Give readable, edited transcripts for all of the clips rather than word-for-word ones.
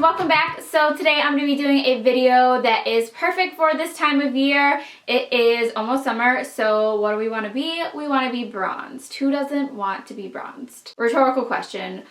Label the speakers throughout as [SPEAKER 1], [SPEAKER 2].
[SPEAKER 1] welcome back. So today I'm going to be doing a video that is perfect for this time of year. It is almost summer, so what do we want to be? We want to be bronzed. Who doesn't want to be bronzed? Rhetorical question.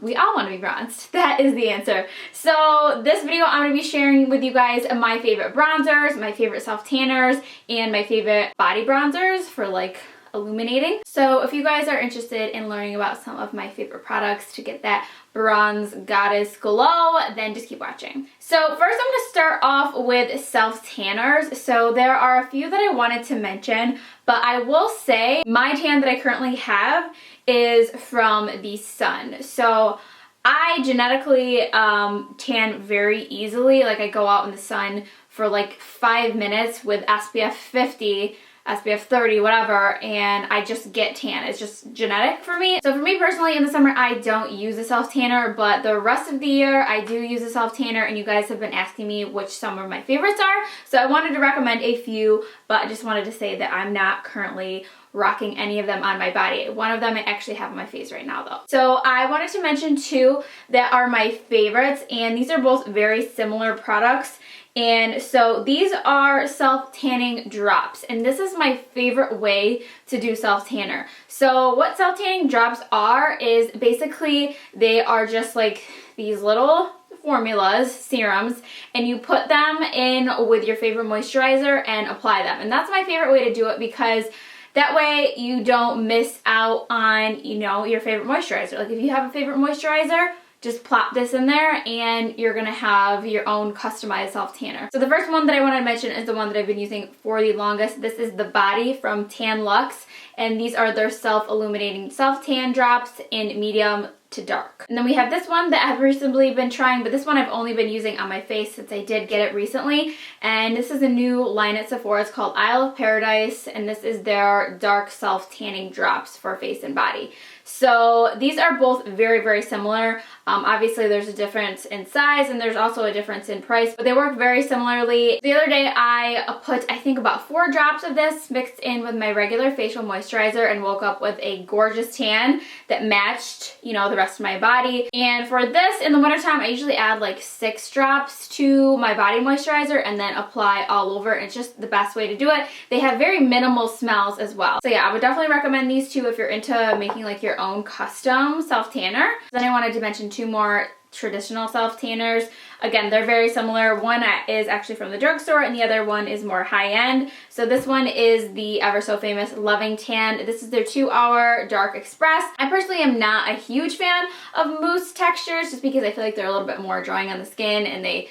[SPEAKER 1] We all want to be bronzed. That is the answer. So this video I'm going to be sharing with you guys my favorite bronzers, my favorite self-tanners, and my favorite body bronzers for like illuminating. So if you guys are interested in learning about some of my favorite products to get that bronze goddess glow, then just keep watching. So first I'm going to start off with self-tanners. So there are a few that I wanted to mention, but I will say my tan that I currently have is from the sun. So I genetically tan very easily. Like I go out in the sun for like 5 minutes with SPF 50, SPF 30, whatever, and I just get tan. It's just genetic for me. So for me personally, in the summer, I don't use a self-tanner, but the rest of the year, I do use a self-tanner, and you guys have been asking me which some of my favorites are. So I wanted to recommend a few, but I just wanted to say that I'm not currently rocking any of them on my body. One of them I actually have on my face right now though. So I wanted to mention two that are my favorites, and these are both very similar products. And so these are self-tanning drops, and this is my favorite way to do self-tanner. So what self-tanning drops are is basically they are just like these little formulas, serums, and you put them in with your favorite moisturizer and apply them. And that's my favorite way to do it because that way you don't miss out on, you know, your favorite moisturizer. Like if you have a favorite moisturizer, just plop this in there and you're gonna have your own customized self-tanner. So the first one that I want to mention is the one that I've been using for the longest. This is the Body from Tan Luxe, and these are their self-illuminating self-tan drops in medium to dark. And then we have this one that I've recently been trying, but this one I've only been using on my face since I did get it recently. And this is a new line at Sephora. It's called Isle of Paradise, and this is their dark self-tanning drops for face and body. So these are both very, very similar. Obviously there's a difference in size and there's also a difference in price, but they work very similarly. The other day I put, I think, about 4 drops of this mixed in with my regular facial moisturizer and woke up with a gorgeous tan that matched, you know, the rest of my body. And for this, in the wintertime, I usually add like 6 drops to my body moisturizer and then apply all over. It's just the best way to do it. They have very minimal smells as well. So yeah, I would definitely recommend these two if you're into making like your own custom self-tanner. Then I wanted to mention 2 more traditional self-tanners. Again, they're very similar. One is actually from the drugstore and the other one is more high-end. So this one is the ever so famous Loving Tan. This is their 2-hour Dark Express. I personally am not a huge fan of mousse textures just because I feel like they're a little bit more drying on the skin and they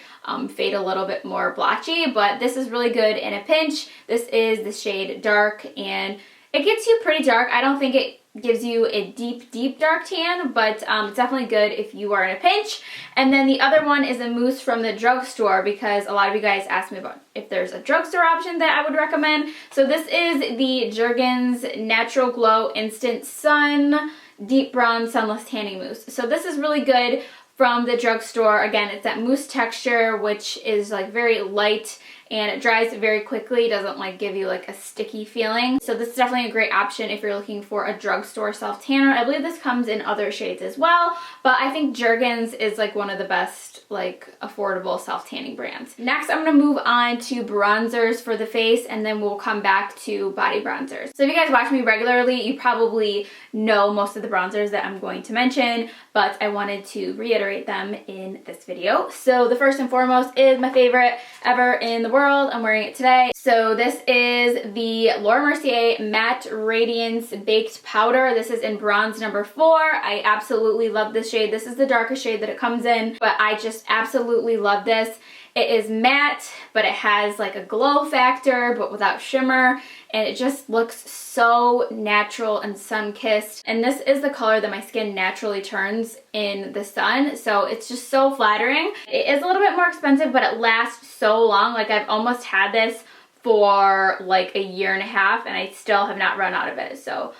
[SPEAKER 1] fade a little bit more blotchy, but this is really good in a pinch. This is the shade Dark and it gets you pretty dark. I don't think it gives you a deep, deep dark tan, but it's definitely good if you are in a pinch. And then the other one is a mousse from the drugstore because a lot of you guys asked me about if there's a drugstore option that I would recommend. So this is the Jergens Natural Glow Instant Sun Deep Bronze Sunless Tanning Mousse. So this is really good from the drugstore. Again, it's that mousse texture, which is like very light and it dries very quickly. It doesn't like give you like a sticky feeling. So this is definitely a great option if you're looking for a drugstore self-tanner. I believe this comes in other shades as well, but I think Jergens is like one of the best like affordable self-tanning brands. Next, I'm gonna move on to bronzers for the face and then we'll come back to body bronzers. So if you guys watch me regularly, you probably know most of the bronzers that I'm going to mention, but I wanted to reiterate them in this video. So the first and foremost is my favorite ever in the world. I'm wearing it today. So this is the Laura Mercier Matte Radiance Baked Powder. This is in bronze number 4. I absolutely love this shade. This is the darkest shade that it comes in, but I just absolutely love this. It is matte, but it has like a glow factor, but without shimmer, and it just looks so natural and sun-kissed. And this is the color that my skin naturally turns in the sun, so it's just so flattering. It is a little bit more expensive, but it lasts so long. Like I've almost had this for like a year and a half and I still have not run out of it. So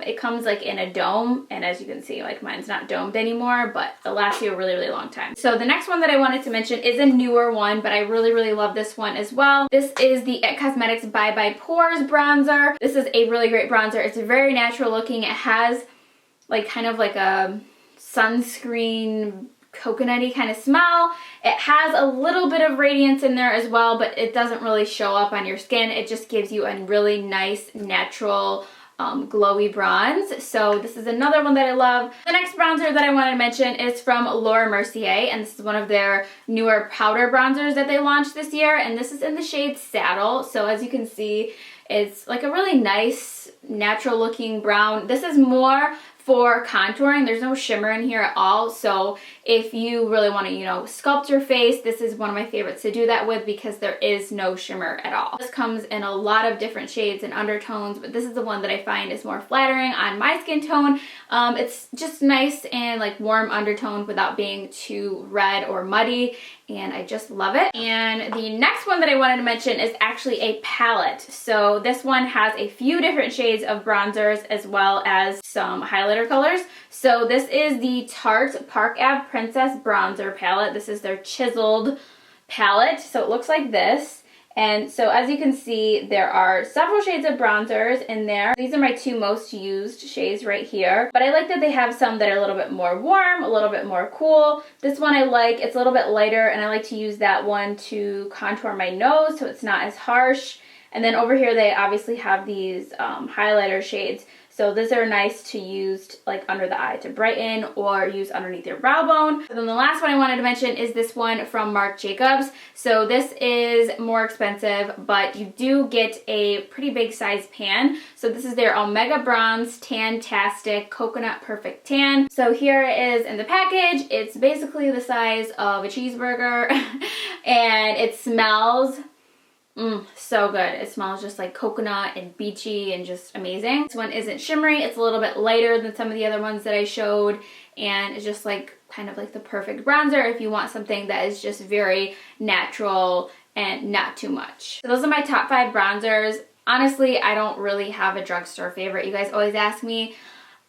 [SPEAKER 1] it comes like in a dome, and as you can see, like mine's not domed anymore, but it lasts you a really, really long time. So the next one that I wanted to mention is a newer one, but I really, really love this one as well. This is the IT Cosmetics Bye Bye Pores bronzer. This is a really great bronzer. It's very natural looking. It has like kind of like a sunscreen coconutty kind of smell. It has a little bit of radiance in there as well, but it doesn't really show up on your skin. It just gives you a really nice natural glowy bronze. So this is another one that I love. The next bronzer that I wanted to mention is from Mercier, and this is one of their newer powder bronzers that they launched this year, and this is in the shade Saddle. So as you can see, it's like a really nice natural looking brown. This is more for contouring. There's no shimmer in here at all, so if you really want to, you know, sculpt your face, this is one of my favorites to do that with because there is no shimmer at all. This comes in a lot of different shades and undertones, but this is the one that I find is more flattering on my skin tone. It's just nice and like warm undertone without being too red or muddy, and I just love it. And the next one that I wanted to mention is actually a palette. So this one has a few different shades of bronzers as well as some highlighter colors. So this is the Tarte Park Ave Princess Bronzer Palette. This is their chiseled palette. So it looks like this. And so as you can see, there are several shades of bronzers in there. These are my two most used shades right here. But I like that they have some that are a little bit more warm, a little bit more cool. This one I like, it's a little bit lighter, and I like to use that one to contour my nose so it's not as harsh. And then over here they obviously have these highlighter shades. So these are nice to use like under the eye to brighten or use underneath your brow bone. And then the last one I wanted to mention is this one from Marc Jacobs. So this is more expensive, but you do get a pretty big size pan. So this is their Omega Bronze Tan-tastic Coconut Perfect Tan. So here it is in the package. It's basically the size of a cheeseburger and it smells so good. It smells just like coconut and beachy and just amazing. This one isn't shimmery. It's a little bit lighter than some of the other ones that I showed, and it's just like kind of like the perfect bronzer if you want something that is just very natural and not too much. So those are my top 5 bronzers. Honestly, I don't really have a drugstore favorite. You guys always ask me.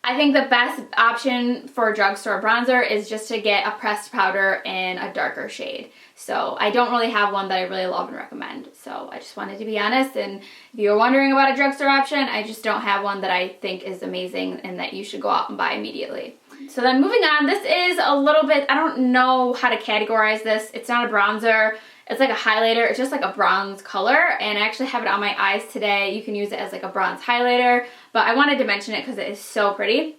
[SPEAKER 1] I think the best option for a drugstore bronzer is just to get a pressed powder in a darker shade. So I don't really have one that I really love and recommend. So I just wanted to be honest, and if you're wondering about a drugstore option, I just don't have one that I think is amazing and that you should go out and buy immediately. So then moving on, this is a little bit, I don't know how to categorize this. It's not a bronzer. It's like a highlighter. It's just like a bronze color, and I actually have it on my eyes today. You can use it as like a bronze highlighter, but I wanted to mention it because it is so pretty.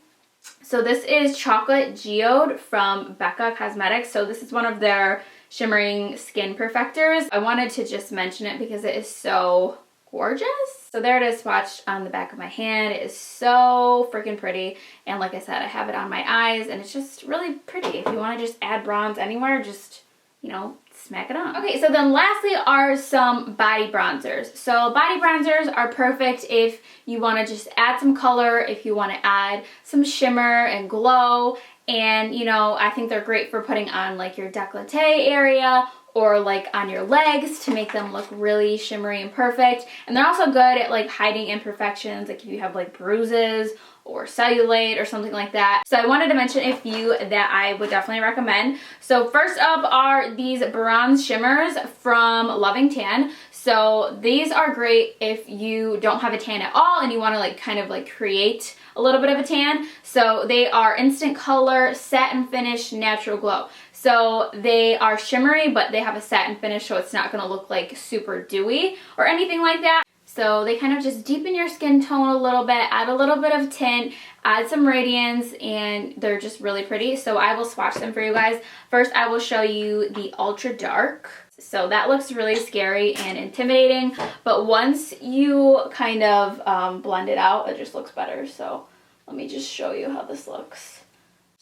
[SPEAKER 1] So this is Chocolate Geode from Becca Cosmetics. So this is one of their shimmering skin perfectors. I wanted to just mention it because it is so gorgeous. So there it is swatched on the back of my hand. It is so freaking pretty, and like I said, I have it on my eyes, and it's just really pretty. If you want to just add bronze anywhere, just, you know, smack it on. Okay, so then lastly are some body bronzers. So body bronzers are perfect if you want to just add some color, if you want to add some shimmer and glow, and you know, I think they're great for putting on like your décolleté area or like on your legs to make them look really shimmery and perfect. And they're also good at like hiding imperfections, like if you have like bruises or cellulite or something like that. So I wanted to mention a few that I would definitely recommend. So first up are these bronze shimmers from Loving Tan. So these are great if you don't have a tan at all and you want to like kind of like create a little bit of a tan. So they are instant color, satin finish, natural glow. So they are shimmery, but they have a satin finish, so it's not going to look like super dewy or anything like that. So they kind of just deepen your skin tone a little bit, add a little bit of tint, add some radiance, and they're just really pretty. So I will swatch them for you guys. First, I will show you the Ultra Dark. So that looks really scary and intimidating, but once you kind of blend it out, it just looks better. So let me just show you how this looks.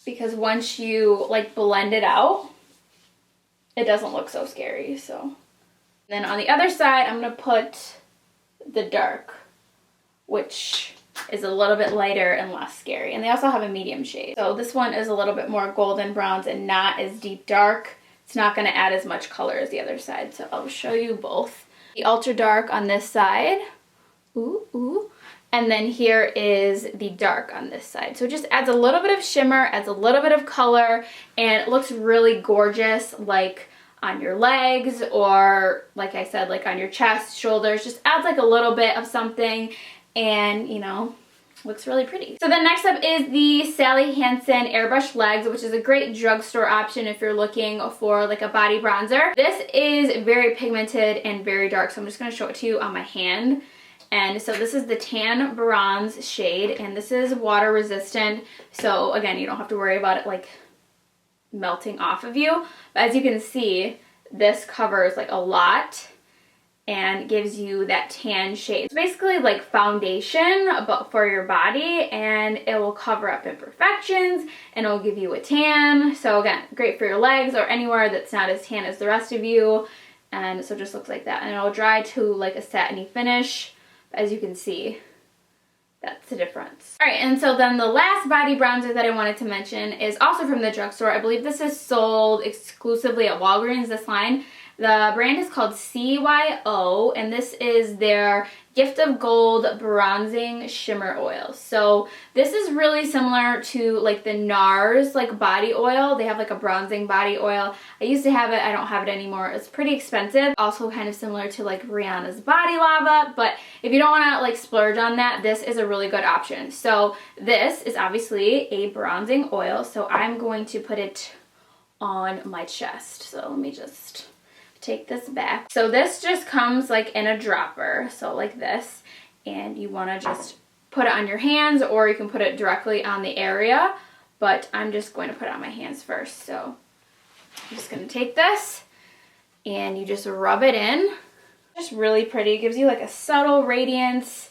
[SPEAKER 1] Because once you like blend it out, it doesn't look so scary. So then on the other side, I'm going to put the dark, which is a little bit lighter and less scary. And they also have a medium shade. So this one is a little bit more golden browns and not as deep dark. It's not going to add as much color as the other side. So I'll show you both. The Ultra Dark on this side. Ooh, ooh. And then here is the dark on this side. So it just adds a little bit of shimmer, adds a little bit of color, and it looks really gorgeous, like on your legs or like I said, like on your chest, shoulders. Just adds like a little bit of something, and you know, looks really pretty. So then next up is the Sally Hansen Airbrush Legs, which is a great drugstore option if you're looking for like a body bronzer. This is very pigmented and very dark, so I'm just going to show it to you on my hand. And so this is the Tan Bronze shade, and this is water resistant, so again, you don't have to worry about it like melting off of you. But as you can see, this covers like a lot and gives you that tan shade. It's basically like foundation but for your body, and it will cover up imperfections and it will give you a tan. So again, great for your legs or anywhere that's not as tan as the rest of you. And so it just looks like that, and it'll dry to like a satiny finish. As you can see, that's the difference. All right, and so then the last body bronzer that I wanted to mention is also from the drugstore. I believe this is sold exclusively at Walgreens, this line. The brand is called CYO, and this is their Gift of Gold Bronzing Shimmer Oil. So this is really similar to like the NARS like body oil. They have like a bronzing body oil. I used to have it, I don't have it anymore. It's pretty expensive. Also kind of similar to like Rihanna's Body Lava, but if you don't want to like splurge on that, this is a really good option. So this is obviously a bronzing oil, so I'm going to put it on my chest. So let me just take this back. So this just comes like in a dropper, so like this, and you want to just put it on your hands, or you can put it directly on the area, but I'm just going to put it on my hands first. So I'm just going to take this and you just rub it in. Just really pretty. It gives you like a subtle radiance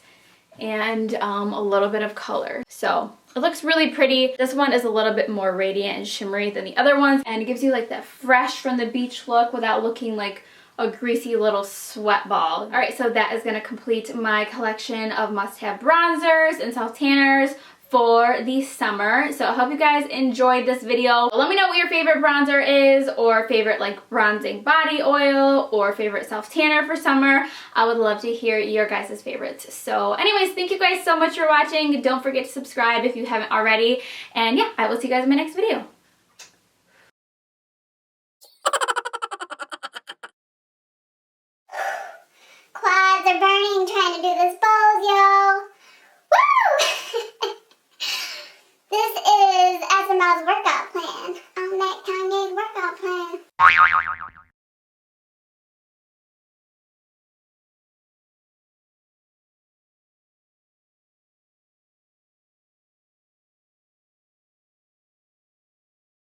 [SPEAKER 1] and a little bit of color. So it looks really pretty. This one is a little bit more radiant and shimmery than the other ones, and it gives you like that fresh from the beach look without looking like a greasy little sweat ball. All right, so that is going to complete my collection of must-have bronzers and self-tanners for the summer. So I hope you guys enjoyed this video. Let me know what your favorite bronzer is, or favorite like bronzing body oil, or favorite self-tanner for summer. I would love to hear your guys' favorites. So anyways, thank you guys so much for watching. Don't forget to subscribe if you haven't already. And yeah, I will see you guys in my next video.
[SPEAKER 2] Quads are burning trying to do this pose, yo. Woo! This is SML's workout plan. I'm that Kanye's workout plan.